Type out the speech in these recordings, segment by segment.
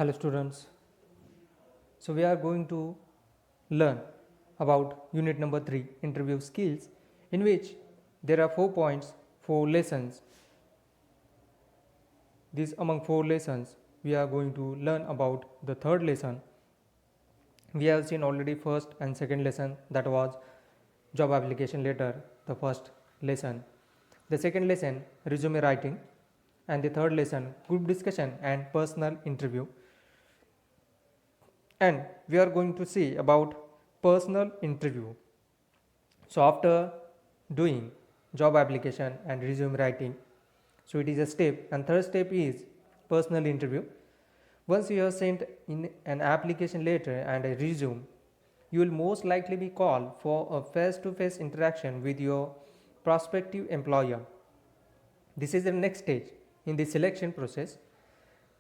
Hello students. So we are going to learn about unit number 3 interview skills, in which there are 4 points, 4 lessons. These among 4 lessons we are going to learn about the third lesson. We have seen already first and second lesson, that was job application letter, the first lesson. The second lesson, resume writing, and the third lesson, group discussion and personal interview. And we are going to see about personal interview. So after doing job application and resume writing, so it is a step, and third step is personal interview. Once you have sent in an application letter and a resume, you will most likely be called for a face-to-face interaction with your prospective employer. This is the next stage in the selection process.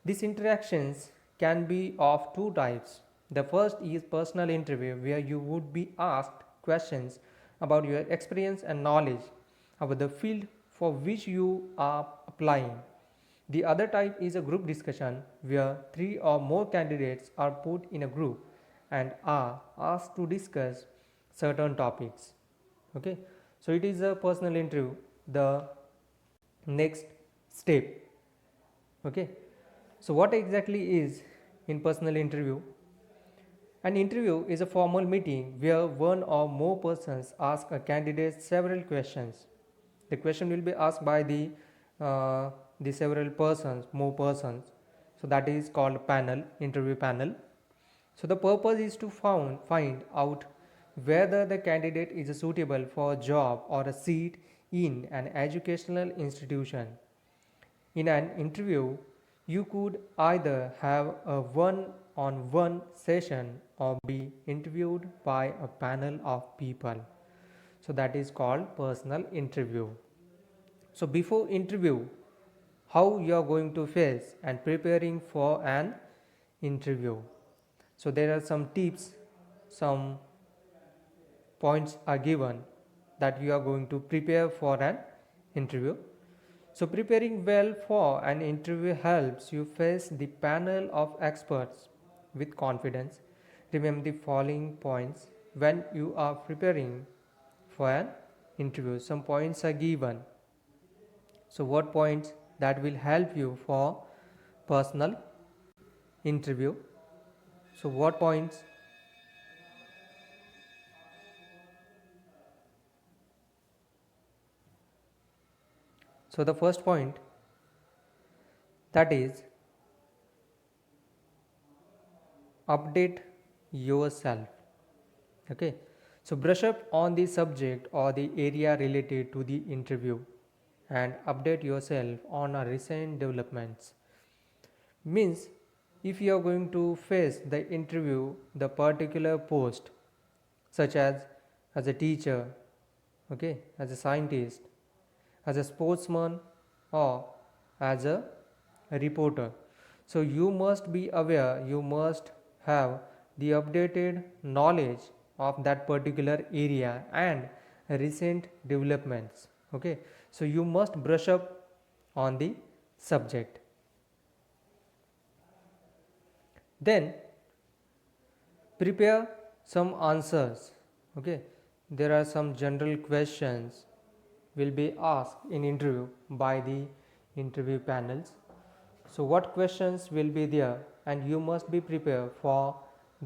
These interactions can be of two types. The first is personal interview, where you would be asked questions about your experience and knowledge about the field for which you are applying. The other type is a group discussion, where 3 or more candidates are put in a group and are asked to discuss certain topics. Okay, so it is a personal interview, the next step. Okay, so what exactly is in personal interview? An interview is a formal meeting where one or more persons ask a candidate several questions. The question will be asked by the several persons, more persons. So that is called panel, interview panel. So the purpose is to find out whether the candidate is suitable for a job or a seat in an educational institution. In an interview, you could either have a one-on-one session or be interviewed by a panel of people. So that is called personal interview. So before interview, how you are going to face and preparing for an interview. So there are some tips, some points are given that you are going to prepare for an interview. So preparing well for an interview helps you face the panel of experts with confidence. Remember the following points when you are preparing for an interview. Some points are given. So what points that will help you for personal interview? So what points? So the first point, that is update yourself. Okay, so brush up on the subject or the area related to the interview and update yourself on recent developments. Means if you are going to face the interview, the particular post such as a teacher, okay, as a scientist, as a sportsman, or as a reporter, so you must be aware, you must have the updated knowledge of that particular area and recent developments. Okay, so you must brush up on the subject. Then prepare some answers. Okay, there are some general questions will be asked in interview by the interview panels. So what questions will be there, and you must be prepared for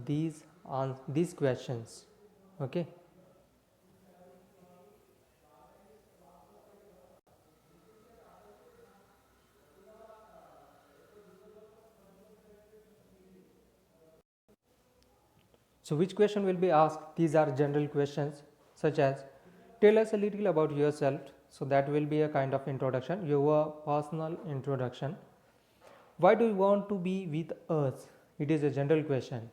these questions. Okay, so which question will be asked? These are general questions such as tell us a little about yourself. So that will be a kind of introduction, your personal introduction. Why do you want to be with us? It is a general question.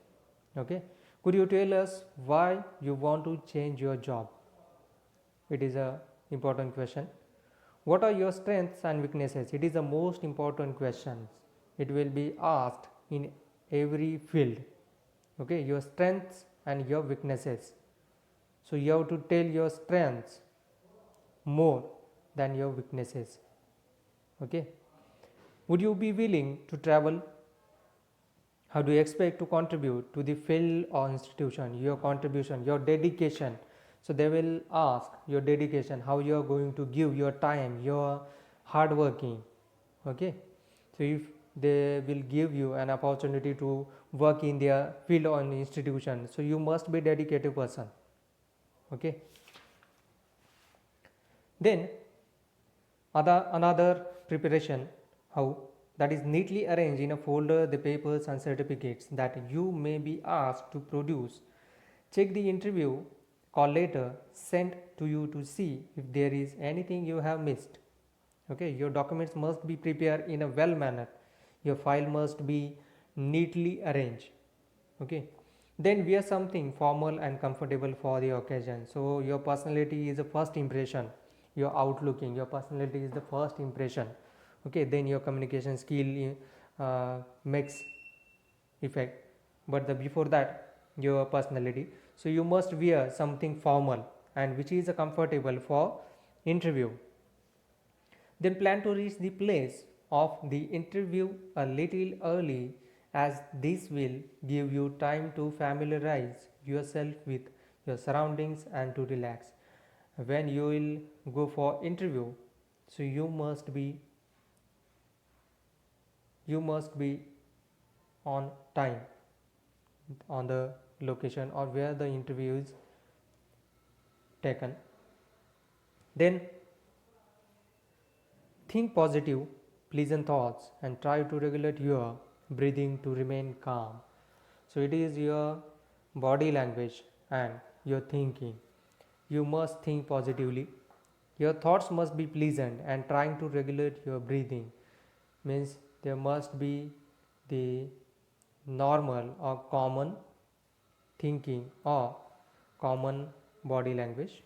Okay, could you tell us why you want to change your job? It is a important question. What are your strengths and weaknesses? It is the most important question. It will be asked in every field. Okay, your strengths and your weaknesses. So you have to tell your strengths more than your weaknesses. Okay, would you be willing to travel? How do you expect to contribute to the field or institution? Your contribution, your dedication. So they will ask your dedication, how you are going to give your time, your hard working. Okay, so if they will give you an opportunity to work in their field or institution, so you must be dedicated person. Okay, then another preparation, how, that is neatly arrange in a folder the papers and certificates that you may be asked to produce. Check the interview call letter sent to you to see if there is anything you have missed. Okay, your documents must be prepared in a well manner. Your file must be neatly arranged. Okay, then wear something formal and comfortable for the occasion. So your personality is the first impression. Your outlooking, your personality is the first impression. Okay, then your communication skill makes effect, but the before that your personality. So you must wear something formal and which is comfortable for interview. Then plan to reach the place of the interview a little early, as this will give you time to familiarize yourself with your surroundings and to relax. When you will go for interview, so you must be on time on the location or where the interview is taken. Then think positive, pleasant thoughts and try to regulate your breathing to remain calm. So it is your body language and your thinking. You must think positively. Your thoughts must be pleasant and trying to regulate your breathing means there must be the normal or common thinking or common body language.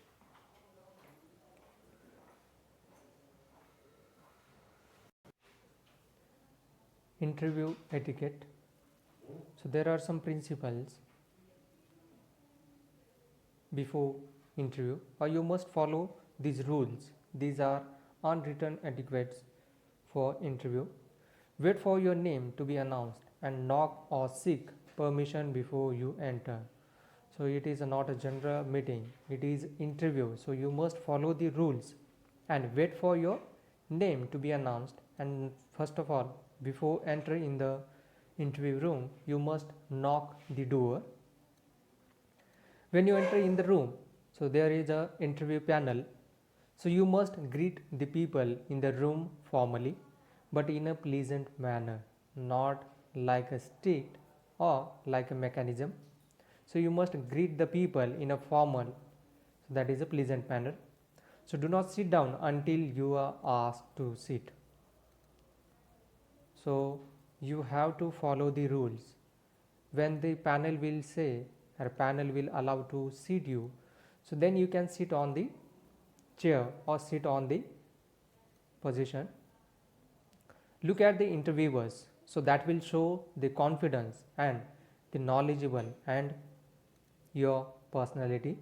Interview etiquette. So there are some principles before interview, or you must follow these rules. These are unwritten etiquettes for interview. Wait for your name to be announced and knock or seek permission before you enter. So it is not a general meeting, it is interview. So you must follow the rules and wait for your name to be announced. And first of all, before entering in the interview room, you must knock the door. When you enter in the room, so there is a interview panel. So you must greet the people in the room formally, but in a pleasant manner, not like a strict or like a mechanism. So you must greet the people in a formal, so that is a pleasant manner. So do not sit down until you are asked to sit. So you have to follow the rules. When the panel will say or panel will allow to seat you, so then you can sit on the chair or sit on the position. Look at the interviewers, so that will show the confidence and the knowledgeable and your personality.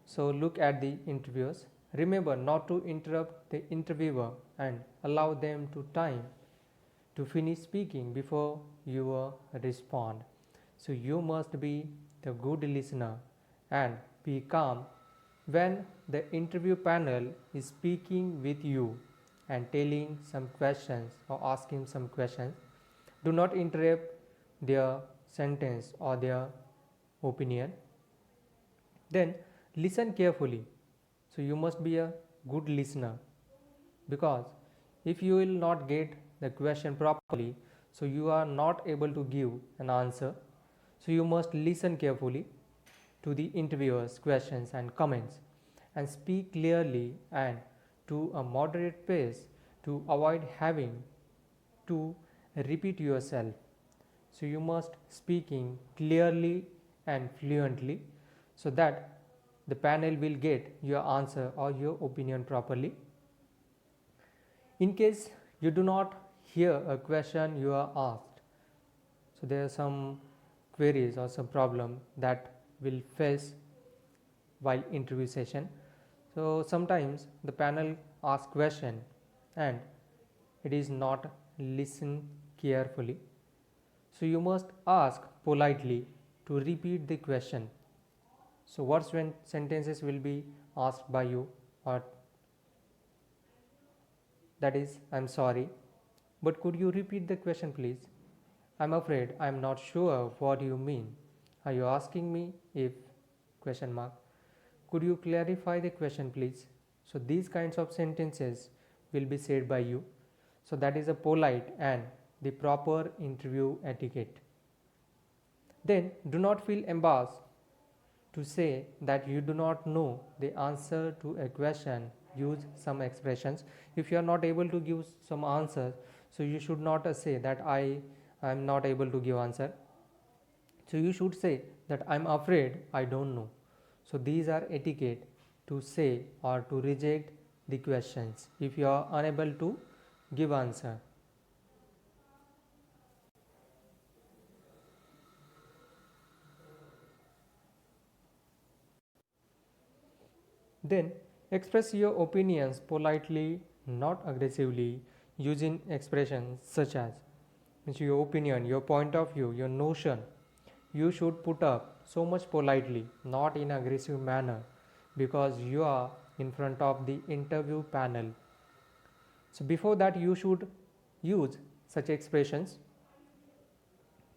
So look at the interviewers. Remember not to interrupt the interviewer and allow them to time to finish speaking before you respond. So you must be the good listener and be calm when the interview panel is speaking with you and telling some questions or asking some questions. Do not interrupt their sentence or their opinion. Then listen carefully. So you must be a good listener, because if you will not get the question properly, so you are not able to give an answer. So you must listen carefully to the interviewer's questions and comments and speak clearly and to a moderate pace to avoid having to repeat yourself. So you must speaking clearly and fluently, so that the panel will get your answer or your opinion properly. In case you do not hear a question you are asked, so there are some queries or some problem that will face while interview session. So sometimes the panel asks question and it is not listened carefully. So you must ask politely to repeat the question. So what sentences will be asked by you, or that is, I'm sorry, but could you repeat the question please? I'm afraid I'm not sure what you mean. Are you asking me if question mark? Could you clarify the question please? So these kinds of sentences will be said by you. So that is a polite and the proper interview etiquette. Then do not feel embarrassed to say that you do not know the answer to a question. Use some expressions. If you are not able to give some answer, so you should not say that I am not able to give answer. So you should say that I'm afraid I don't know. So these are etiquette to say or to reject the questions if you are unable to give answer. Then express your opinions politely, not aggressively, using expressions such as your opinion, your point of view, your notion. You should put up so much politely, not in aggressive manner, because you are in front of the interview panel. So before that you should use such expressions,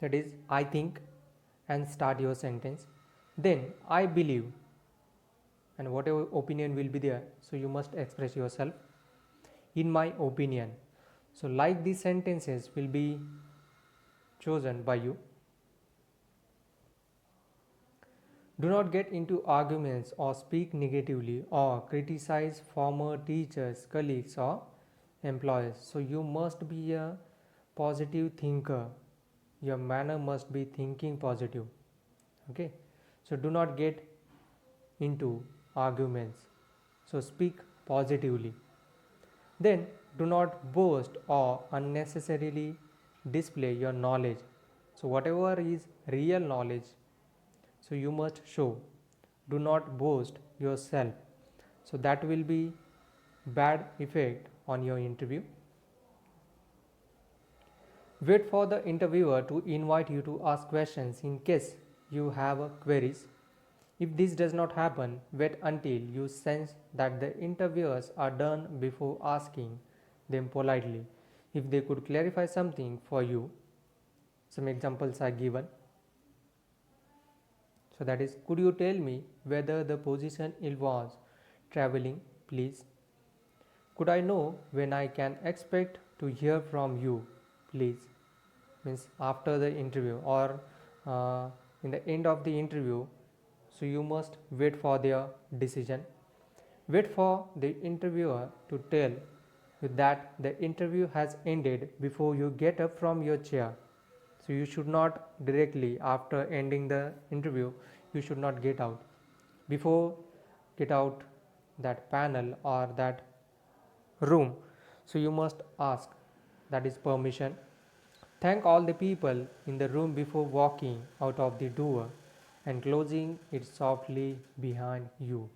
that is I think, and start your sentence. Then I believe, and whatever opinion will be there, so you must express yourself in my opinion. So like these sentences will be chosen by you. Do not get into arguments or speak negatively or criticize former teachers, colleagues, or employers. So you must be a positive thinker. Your manner must be thinking positive. Okay, so do not get into arguments. So speak positively. Then do not boast or unnecessarily display your knowledge. So whatever is real knowledge, so you must show. Do not boast yourself. So that will be bad effect on your interview. Wait for the interviewer to invite you to ask questions in case you have queries. If this does not happen, wait until you sense that the interviewers are done before asking them politely if they could clarify something for you. Some examples are given. So that is, could you tell me whether the position involves traveling, please? Could I know when I can expect to hear from you, please? Means after the interview or in the end of the interview, so you must wait for their decision. Wait for the interviewer to tell you that the interview has ended before you get up from your chair. So you should not directly after ending the interview, you should not get out. Before get out that panel or that room, so you must ask, that is permission. Thank all the people in the room before walking out of the door and closing it softly behind you.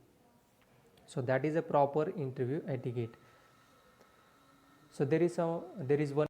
So that is a proper interview etiquette. So there is one